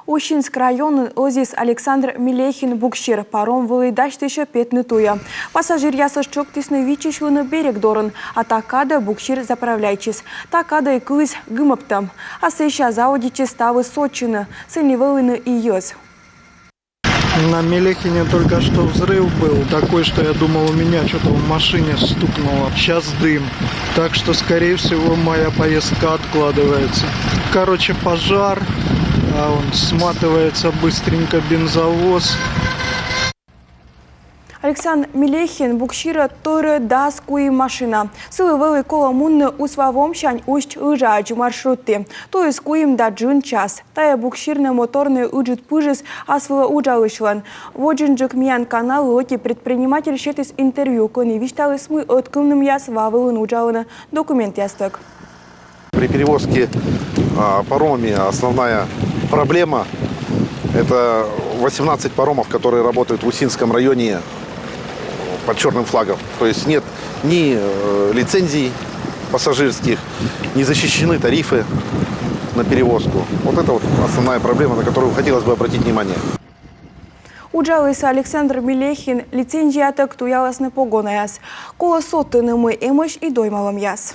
Ущинск районы озис Александр Милехин букшир паром вылыдаш тыша петнытуя. Пассажир ясышчок тисны вичишвыны берег дорын, а такада букшир заправляйчис. Такада и кыз гымаптам. А сыща заудичи ставы сочины, сыни вылыны и ёз. На Мелехине только что взрыв был, такой, что я думал, у меня что-то в машине стукнуло. Сейчас дым, так что, скорее всего, моя поездка откладывается. Короче, пожар, он сматывается быстренько бензовоз. Александр Милехин букшира торы даску и машина. Сылы вылы коломунны усвавом шань усть ыжач маршруты. То есть куим да джун час. Тая букширный моторный уджит пыжис асвыла уджалышлан. Воджинджик миян канал локи предприниматель щетис интервью, кони вишталы смы откылным яс вавылын уджалына документ ясток. При перевозке паромами основная проблема – это 18 паромов, которые работают в Усинском районе под черным флагом. То есть нет ни лицензий пассажирских, не защищены тарифы на перевозку. Вот это вот основная проблема, на которую хотелось бы обратить внимание. Уджалыса Александр Милехин лицензия так туялась не погона яс. Коло сотыны мы эмыш и доймалом яс.